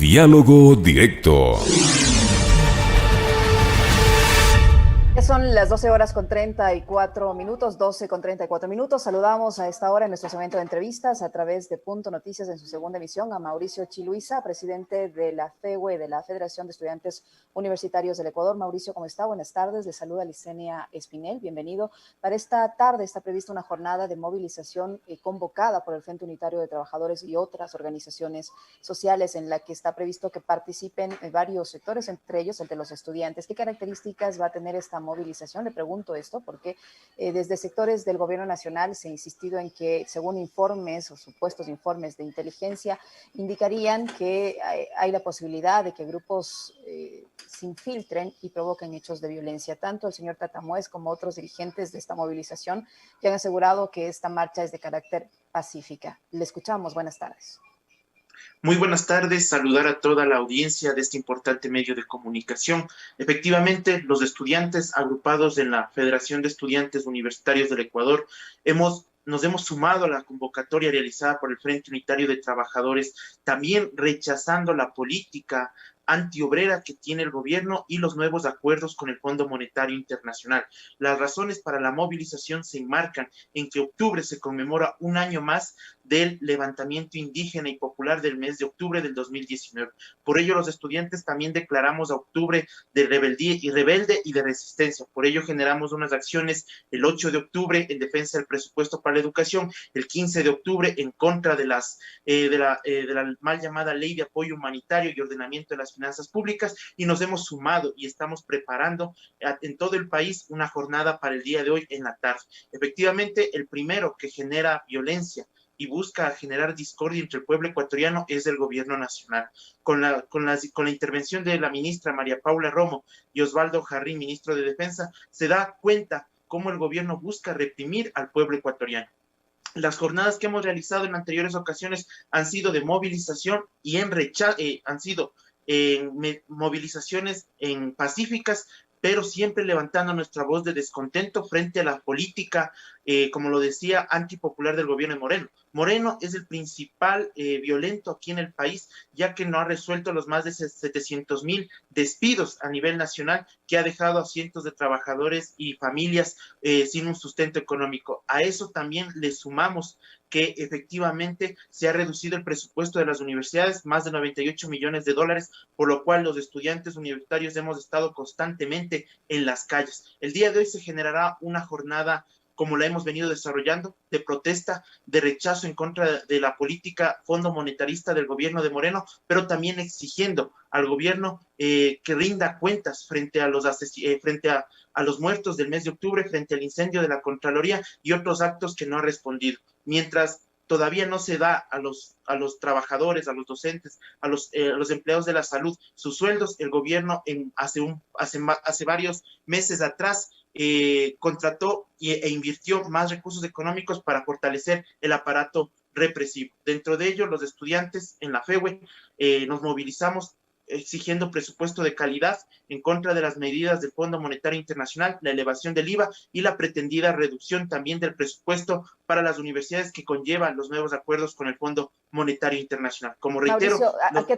Diálogo Directo. Son las 12 horas con 34 minutos, 12 con 34 minutos. Saludamos a esta hora en nuestro segmento de entrevistas a través de Punto Noticias en su segunda emisión a Mauricio Chiluisa, presidente de la FEUE, de la Federación de Estudiantes Universitarios del Ecuador. Mauricio, ¿cómo está? Buenas tardes. Le saluda Licenia Espinel. Bienvenido. Para esta tarde está prevista una jornada de movilización convocada por el Frente Unitario de Trabajadores y otras organizaciones sociales en la que está previsto que participen varios sectores, entre ellos el de los estudiantes. ¿Qué características va a tener esta movilización? Le pregunto esto porque desde sectores del gobierno nacional se ha insistido en que, según informes o supuestos informes de inteligencia, indicarían que hay la posibilidad de que grupos se infiltren y provoquen hechos de violencia. Tanto el señor Tatamuez como otros dirigentes de esta movilización ya han asegurado que esta marcha es de carácter pacífica. Le escuchamos. Buenas tardes. Muy buenas tardes, saludar a toda la audiencia de este importante medio de comunicación. Efectivamente, los estudiantes agrupados en la Federación de Estudiantes Universitarios del Ecuador nos hemos sumado a la convocatoria realizada por el Frente Unitario de Trabajadores, también rechazando la política antiobrera que tiene el gobierno y los nuevos acuerdos con el Fondo Monetario Internacional. Las razones para la movilización se enmarcan en que octubre se conmemora un año más del levantamiento indígena y popular del mes de octubre del 2019. Por ello, los estudiantes también declaramos a octubre de rebeldía y rebelde y de resistencia. Por ello, generamos unas acciones el 8 de octubre en defensa del presupuesto para la educación, el 15 de octubre en contra de la mal llamada Ley de Apoyo Humanitario y Ordenamiento de las Finanzas Públicas, y nos hemos sumado y estamos preparando en todo el país una jornada para el día de hoy en la tarde. Efectivamente, el primero que genera violencia y busca generar discordia entre el pueblo ecuatoriano es el gobierno nacional. Con la intervención de la ministra María Paula Romo y Osvaldo Jarrín, ministro de Defensa, se da cuenta cómo el gobierno busca reprimir al pueblo ecuatoriano. Las jornadas que hemos realizado en anteriores ocasiones han sido de movilización y han sido movilizaciones pacíficas, pero siempre levantando nuestra voz de descontento frente a la política, como lo decía, antipopular del gobierno de Moreno. Moreno es el principal violento aquí en el país, ya que no ha resuelto los más de 700,000 despidos a nivel nacional, que ha dejado a cientos de trabajadores y familias sin un sustento económico. A eso también le sumamos que efectivamente se ha reducido el presupuesto de las universidades, más de 98 millones de dólares, por lo cual los estudiantes universitarios hemos estado constantemente en las calles. El día de hoy se generará una jornada, como la hemos venido desarrollando, de protesta, de rechazo en contra de la política fondo monetarista del gobierno de Moreno, pero también exigiendo al gobierno que rinda cuentas frente a los muertos del mes de octubre, frente al incendio de la Contraloría y otros actos que no ha respondido. Mientras todavía no se da a los trabajadores, a los docentes, a los empleados de la salud sus sueldos, el gobierno hace varios meses atrás contrató e invirtió más recursos económicos para fortalecer el aparato represivo. Dentro de ello, los estudiantes en la FEUE nos movilizamos exigiendo presupuesto de calidad en contra de las medidas del Fondo Monetario Internacional, la elevación del IVA y la pretendida reducción también del presupuesto para las universidades que conllevan los nuevos acuerdos con el Fondo Monetario Internacional. Como reitero... Mauricio, ¿a qué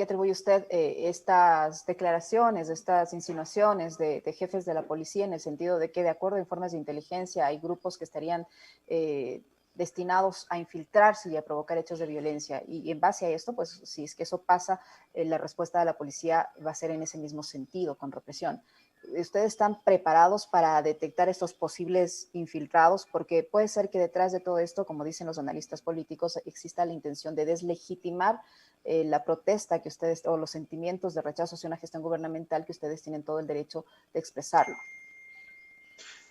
atribuye usted estas declaraciones, estas insinuaciones de jefes de la policía, en el sentido de que, de acuerdo a informes de inteligencia, hay grupos que estarían destinados a infiltrarse y a provocar hechos de violencia? Y en base a esto, pues si es que eso pasa, la respuesta de la policía va a ser en ese mismo sentido, con represión. ¿Ustedes están preparados para detectar estos posibles infiltrados? Porque puede ser que detrás de todo esto, como dicen los analistas políticos, exista la intención de deslegitimar la protesta que ustedes, o los sentimientos de rechazo hacia una gestión gubernamental que ustedes tienen todo el derecho de expresarlo.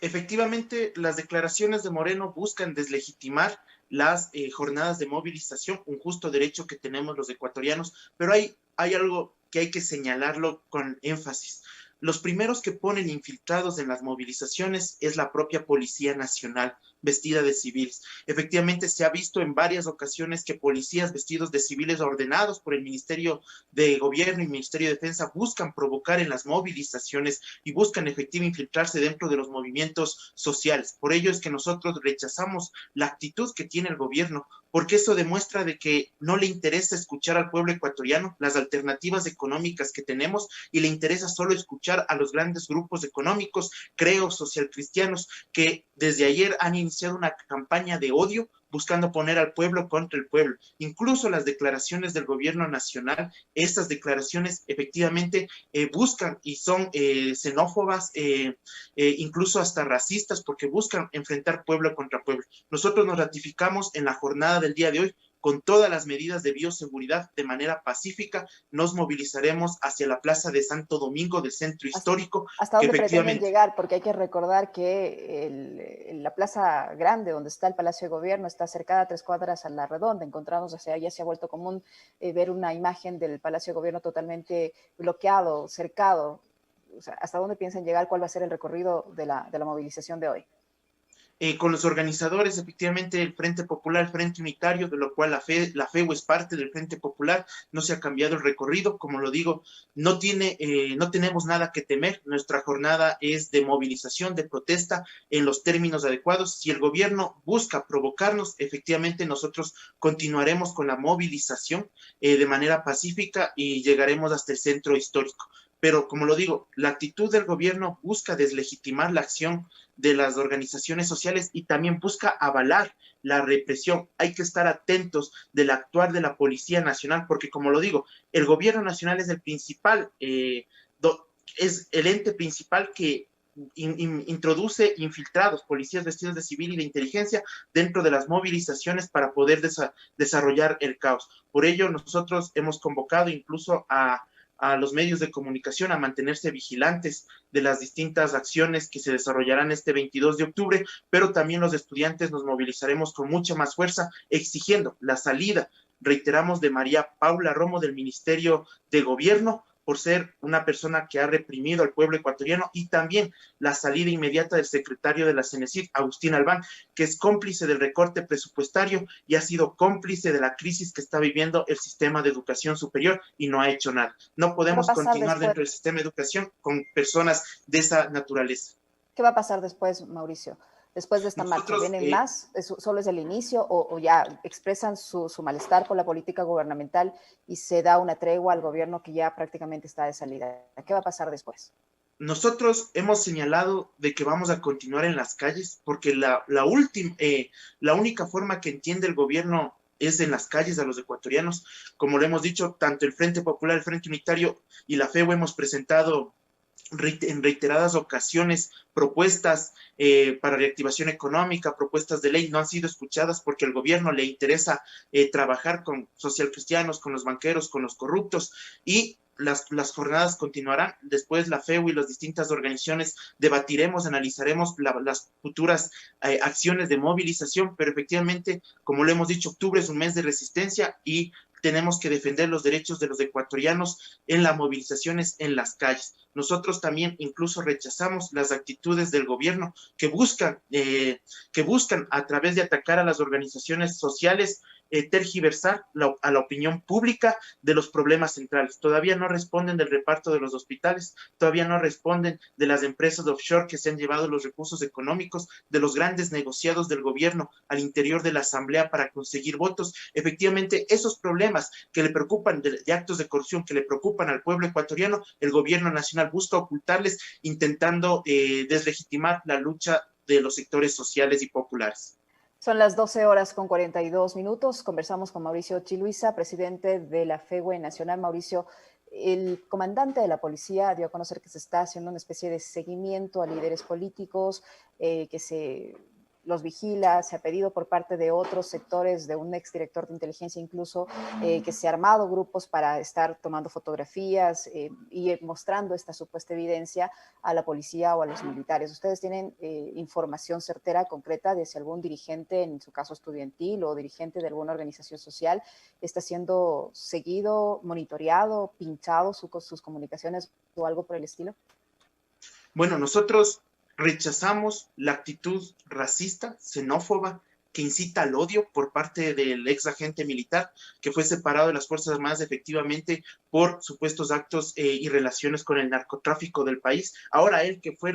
Efectivamente, las declaraciones de Moreno buscan deslegitimar las jornadas de movilización, un justo derecho que tenemos los ecuatorianos, pero hay algo que hay que señalarlo con énfasis. Los primeros que ponen infiltrados en las movilizaciones es la propia Policía Nacional, vestida de civiles. Efectivamente, se ha visto en varias ocasiones que policías vestidos de civiles ordenados por el Ministerio de Gobierno y Ministerio de Defensa buscan provocar en las movilizaciones y buscan efectivamente infiltrarse dentro de los movimientos sociales. Por ello es que nosotros rechazamos la actitud que tiene el gobierno, porque eso demuestra de que no le interesa escuchar al pueblo ecuatoriano las alternativas económicas que tenemos y le interesa solo escuchar a los grandes grupos económicos, creo, socialcristianos, que desde ayer han iniciado una campaña de odio buscando poner al pueblo contra el pueblo. Incluso las declaraciones del gobierno nacional, estas declaraciones efectivamente buscan y son xenófobas, incluso hasta racistas, porque buscan enfrentar pueblo contra pueblo. Nosotros nos ratificamos en la jornada del día de hoy con todas las medidas de bioseguridad de manera pacífica. Nos movilizaremos hacia la Plaza de Santo Domingo del centro histórico. ¿Hasta dónde pretenden llegar? Porque hay que recordar que la Plaza Grande, donde está el Palacio de Gobierno, está cercada a 3 cuadras a la redonda. Encontramos hacia allá, se ha vuelto común ver una imagen del Palacio de Gobierno totalmente bloqueado, cercado. O sea, ¿hasta dónde piensan llegar? ¿Cuál va a ser el recorrido de la movilización de hoy? Con los organizadores, efectivamente, el Frente Popular, el Frente Unitario, de lo cual la FEU es parte del Frente Popular, no se ha cambiado el recorrido, como lo digo, no tenemos nada que temer, nuestra jornada es de movilización, de protesta, en los términos adecuados. Si el gobierno busca provocarnos, efectivamente nosotros continuaremos con la movilización de manera pacífica y llegaremos hasta el centro histórico. Pero, como lo digo, la actitud del gobierno busca deslegitimar la acción de las organizaciones sociales y también busca avalar la represión. Hay que estar atentos del actuar de la Policía Nacional, porque, como lo digo, el gobierno nacional es el principal, es el ente principal que introduce infiltrados, policías vestidos de civil y de inteligencia dentro de las movilizaciones para poder desarrollar el caos. Por ello, nosotros hemos convocado incluso a los medios de comunicación a mantenerse vigilantes de las distintas acciones que se desarrollarán este 22 de octubre, pero también los estudiantes nos movilizaremos con mucha más fuerza exigiendo la salida, reiteramos, de María Paula Romo del Ministerio de Gobierno, por ser una persona que ha reprimido al pueblo ecuatoriano, y también la salida inmediata del secretario de la CENESID, Agustín Albán, que es cómplice del recorte presupuestario y ha sido cómplice de la crisis que está viviendo el sistema de educación superior y no ha hecho nada. No podemos continuar dentro del sistema de educación con personas de esa naturaleza. ¿Qué va a pasar después, Mauricio? Después de esta marcha, ¿vienen más? ¿Solo es el inicio o ya expresan su malestar por la política gubernamental y se da una tregua al gobierno que ya prácticamente está de salida? ¿Qué va a pasar después? Nosotros hemos señalado de que vamos a continuar en las calles porque la única forma que entiende el gobierno es en las calles a los ecuatorianos. Como lo hemos dicho, tanto el Frente Popular, el Frente Unitario y la FEU hemos presentado en reiteradas ocasiones propuestas para reactivación económica, propuestas de ley, no han sido escuchadas porque al gobierno le interesa trabajar con socialcristianos, con los banqueros, con los corruptos, y las jornadas continuarán. Después la FEU y las distintas organizaciones debatiremos, analizaremos las futuras acciones de movilización, pero efectivamente, como lo hemos dicho, octubre es un mes de resistencia y tenemos que defender los derechos de los ecuatorianos en las movilizaciones en las calles. Nosotros también incluso rechazamos las actitudes del gobierno que buscan a través de atacar a las organizaciones sociales, tergiversar a la opinión pública de los problemas centrales. Todavía no responden del reparto de los hospitales, todavía no responden de las empresas de offshore que se han llevado los recursos económicos, de los grandes negociados del gobierno al interior de la asamblea para conseguir votos. Efectivamente, esos problemas que le preocupan de actos de corrupción, que le preocupan al pueblo ecuatoriano, el gobierno nacional busca ocultarles, intentando deslegitimar la lucha de los sectores sociales y populares. Son las 12:42. Conversamos con Mauricio Chiluisa, presidente de la FEWE Nacional. Mauricio, el comandante de la policía dio a conocer que se está haciendo una especie de seguimiento a líderes políticos, que se los vigila, se ha pedido por parte de otros sectores, de un exdirector de inteligencia incluso, que se ha armado grupos para estar tomando fotografías y mostrando esta supuesta evidencia a la policía o a los militares. ¿Ustedes tienen información certera, concreta, de si algún dirigente, en su caso estudiantil o dirigente de alguna organización social, está siendo seguido, monitoreado, pinchado sus comunicaciones o algo por el estilo? Bueno, nosotros Rechazamos la actitud racista, xenófoba, que incita al odio por parte del ex agente militar, que fue separado de las Fuerzas Armadas efectivamente por supuestos actos y relaciones con el narcotráfico del país. Ahora él, que fue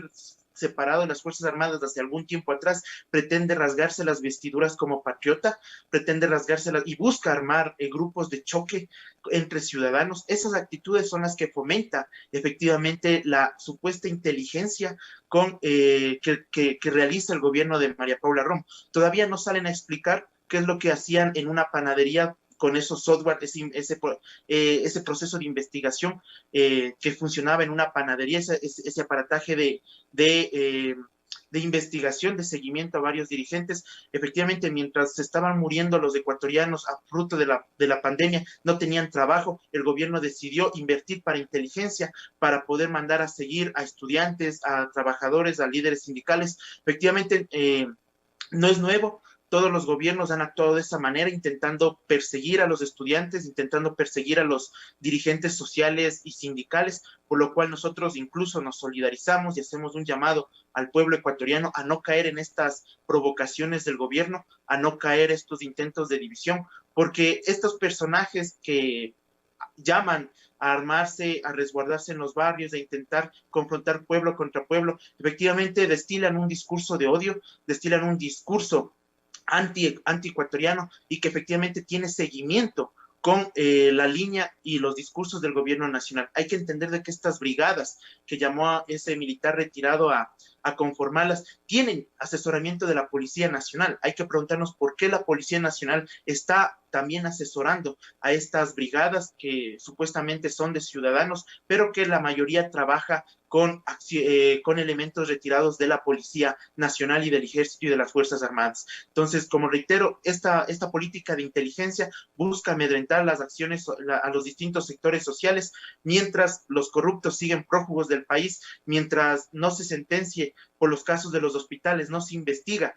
separado de las Fuerzas Armadas hace algún tiempo atrás, pretende rasgarse las vestiduras como patriota, pretende rasgárselas y busca armar grupos de choque entre ciudadanos. Esas actitudes son las que fomenta efectivamente la supuesta inteligencia que realiza el gobierno de María Paula Romo. Todavía no salen a explicar qué es lo que hacían en una panadería con esos software, ese proceso de investigación que funcionaba en una panadería, ese aparataje de investigación, de seguimiento a varios dirigentes. Efectivamente, mientras se estaban muriendo los ecuatorianos a fruto de la pandemia, no tenían trabajo, el gobierno decidió invertir para inteligencia, para poder mandar a seguir a estudiantes, a trabajadores, a líderes sindicales. Efectivamente, no es nuevo. Todos los gobiernos han actuado de esa manera, intentando perseguir a los estudiantes, intentando perseguir a los dirigentes sociales y sindicales, por lo cual nosotros incluso nos solidarizamos y hacemos un llamado al pueblo ecuatoriano a no caer en estas provocaciones del gobierno, a no caer en estos intentos de división, porque estos personajes que llaman a armarse, a resguardarse en los barrios, a intentar confrontar pueblo contra pueblo, efectivamente destilan un discurso de odio, destilan un discurso anti-ecuatoriano y que efectivamente tiene seguimiento con la línea y los discursos del gobierno nacional. Hay que entender de que estas brigadas que llamó a ese militar retirado a conformarlas, tienen asesoramiento de la Policía Nacional. Hay que preguntarnos por qué la Policía Nacional está también asesorando a estas brigadas que supuestamente son de ciudadanos, pero que la mayoría trabaja con elementos retirados de la Policía Nacional y del Ejército y de las Fuerzas Armadas. Entonces, como reitero, esta política de inteligencia busca amedrentar las acciones a los distintos sectores sociales, mientras los corruptos siguen prófugos del país, mientras no se sentencie por los casos de los hospitales, no se investiga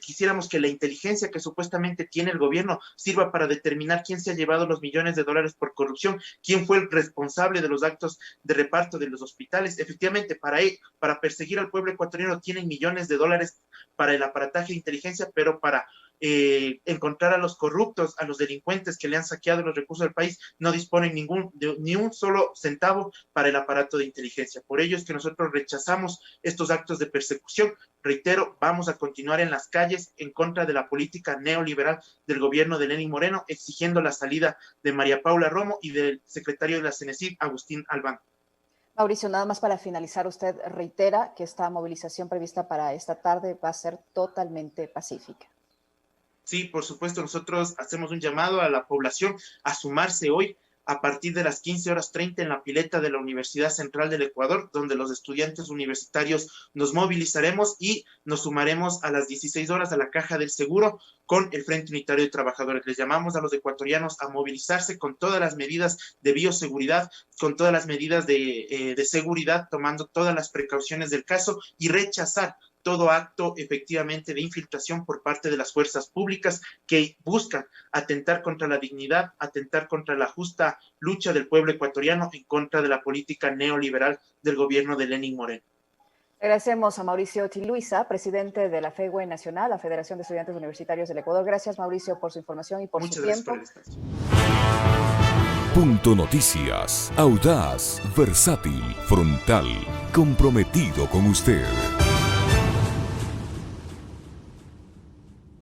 quisiéramos que la inteligencia que supuestamente tiene el gobierno sirva para determinar quién se ha llevado los millones de dólares por corrupción, quién fue el responsable de los actos de reparto de los hospitales. Efectivamente, para perseguir al pueblo ecuatoriano tienen millones de dólares para el aparataje de inteligencia, pero para encontrar a los corruptos, a los delincuentes que le han saqueado los recursos del país, no disponen ni un solo centavo para el aparato de inteligencia. Por ello es que nosotros rechazamos estos actos de persecución. Reitero, vamos a continuar en las calles en contra de la política neoliberal del gobierno de Lenín Moreno, exigiendo la salida de María Paula Romo y del secretario de la CENESID, Agustín Albán. Mauricio, nada más para finalizar, usted reitera que esta movilización prevista para esta tarde va a ser totalmente pacífica. Sí, por supuesto, nosotros hacemos un llamado a la población a sumarse hoy a partir de las 15:30 en la pileta de la Universidad Central del Ecuador, donde los estudiantes universitarios nos movilizaremos y nos sumaremos a las 16 horas a la Caja del Seguro con el Frente Unitario de Trabajadores. Les llamamos a los ecuatorianos a movilizarse con todas las medidas de bioseguridad, con todas las medidas de seguridad, tomando todas las precauciones del caso y rechazar todo acto efectivamente de infiltración por parte de las fuerzas públicas que buscan atentar contra la dignidad, atentar contra la justa lucha del pueblo ecuatoriano en contra de la política neoliberal del gobierno de Lenín Moreno. Agradecemos a Mauricio Chiluisa, presidente de la FEUE Nacional, la Federación de Estudiantes Universitarios del Ecuador. Gracias, Mauricio, por su información y por su tiempo. Muchas gracias por el espacio. Punto Noticias, audaz, versátil, frontal, comprometido con usted.